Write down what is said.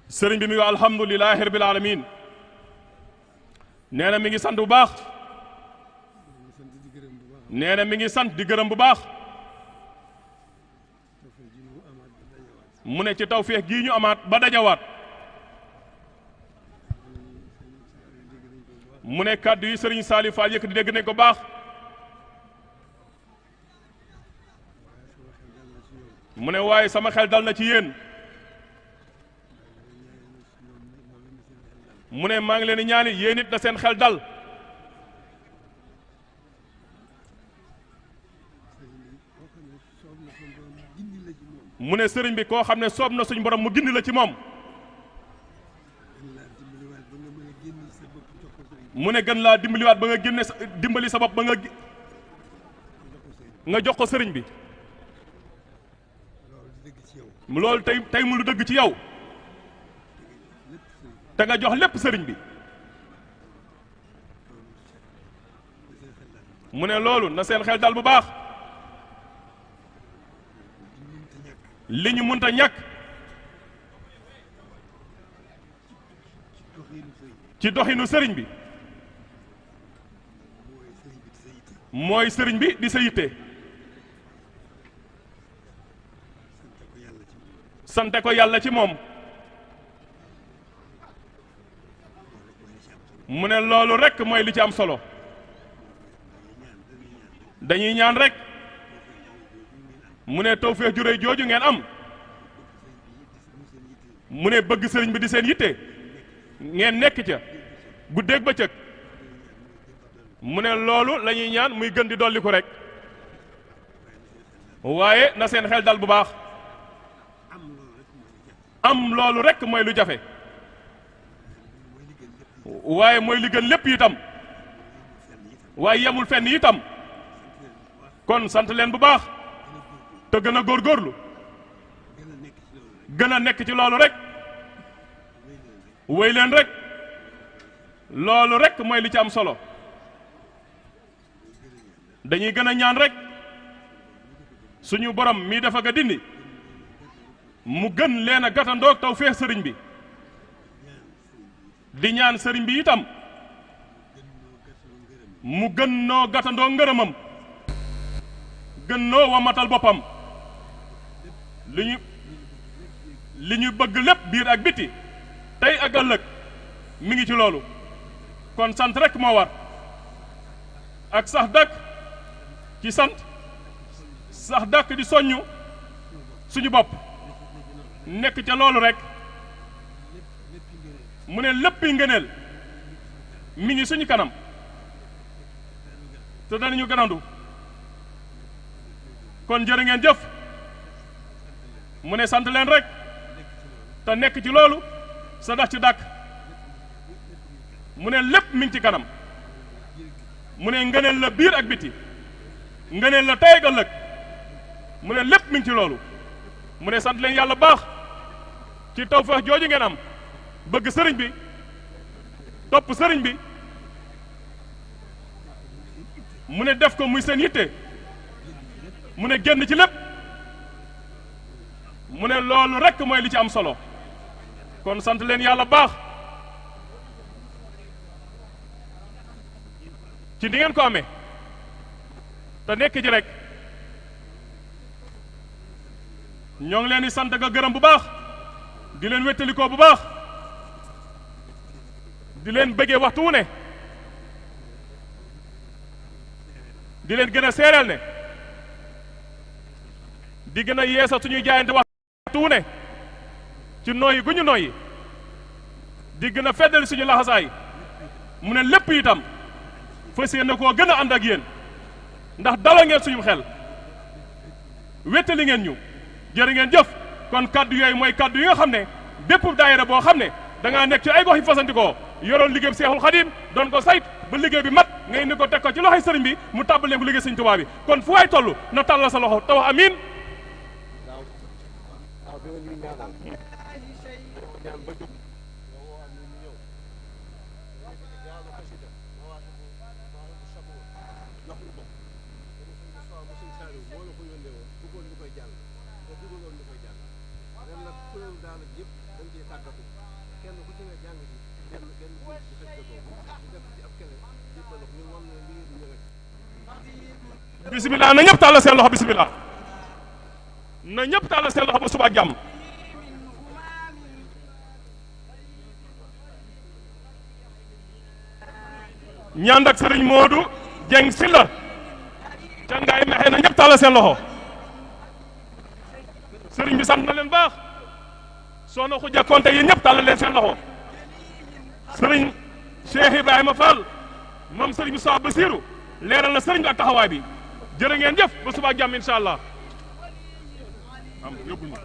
sëriñ bi mi ngi alhamdulilahi rabbil alamin nee na mi ngi sant bu baax nee na mi ngi sant di gërëm bu baax mu ne ci tawfeex gii ñu amaat ba dajawaat mu ne kàddu yi sëriñ Saliou Fall yëkkati dégg nañ ko baax mu ne waaye sama xel dal na ci yéen mu ne maa ngi leen di ñaani yéen it na seen xel dal mu ne sëriñ bi koo xam ne soob na suñ borom mu gindi la ci moom mu ne gën laa dimbaliwaat ba nga génne dimbali sa bopp ba nga jox ko sëriñ bi loolu tey mu lu dëgg ci yow te nga jox lépp sëriñ bi mu ne loolu na seen xel dal bu baax li ñu mënta ñàkk ci doxinu sëriñ bi mooy sëriñ bi di sa yitte sante ko yàlla ci moom mu ne loolu rekk mooy li ci am solo dañuy ñaan rekk mu ne tawfeex ju réy jooju ngeen am mu ne bëgg sëriñ bi di seen yitte ngeen nekk ca guddeeg bëccëg mu ne loolu la ñuy ñaan muy gën di dolli ko rek waaye na seen xel dal bu baax am loolu rekk mooy lu jafe waaye mooy li gën lépp itam waaye yemul fenn itam kon sant leen bu baax te gën a góorgóorlu gën a nekk ci loolu rek wéy leen rek loolu rek mooy li ci am solo dañuy gën a ñaan rek suñu borom mii dafa ga dindi mu gën leen a gàttandoog tawfeex sëriñ bi di ñaan sëriñ bi itam mu gën noo gàttandoo ngërëmam gën noo wamatal boppam li ñu bëgg lépp biir ak biti tey ak ëllëg mi ngi ci loolu kon sant rek moo war ak sax dàkk ci sant sax dàkk di soññu suñu bopp nekk ca loolu rek mu ne léppi ngëneel mi ngi suñu kanam te danañu ganandu kon jërë ngeen jëf mu ne sant leen rek te nekk ci loolu sa dax ci dàkk mu ne lépp mi ngi ci kanam mu ne ngëneel la biir ak biti ngëneel la tey ak ëllëg mu ne lépp mi ngi ci loolu mu ne sant leen yàlla baax ci tawfeex jooju ngeen am bëgg sëriñ bi topp sëriñ bi mu ne def ko muy seen yitte mu ne génn ci lépp mu ne loolu rekk mooy li ci am solo kon sant leen yàlla baax ci di ngeen ko amee te nekk ci rek ñoo ngi leen di sant nga gërëm bu baax di leen wéttalikoo bu baax di leen bëggee waxtu wu ne di leen gën a seereel ne di gën a yeesa suñuy jaayante waxtu wu ne ci nooyi gu ñu nooyi di gën a feddali suñu laxasaay mu ne lépp itam fas yéene koo gën a ànd ak yéen ndax dala ngeen suñu xel wéttali ngeen ñu jërë ngeen jëf kon kaddu yooyu mooy kaddu yi nga xam ne bépp daayira boo xam ne da ngaa nekk ci ay gox yi fasantikoo yoroon liggéey bi Seexul Xadiim doon ko sayt ba liggéey bi mat ngay ni ko teg ko ci loxoy sëriñ bi mu tàbbalee ko liggéey Sëriñ Tuubaa bi kon fu waay toll na tàllal sa loxo te wax amiin daal ak yëpp dañ cee tàggatu bisimilah na ñëpp tàllal seen loxo bisimilah na ñëpp tàllal seen loxo ba suba ak jàmm. ñaan ak sëriñ Modou Dieng Sylla ca ngaay mexe na ñëpp tàllal seen loxo sëriñ bi sant na leen baax soxna Khoudia Konte yéen ñëpp tàllal leen seen loxo sëriñ Cheikh Ibrahima Fall moom sëriñ bi Sow Basirou leeral na sëriñ bi ak taxawaay bi jërë ngeen jëf ba suba ak jàmm incha allah am yóbbul ma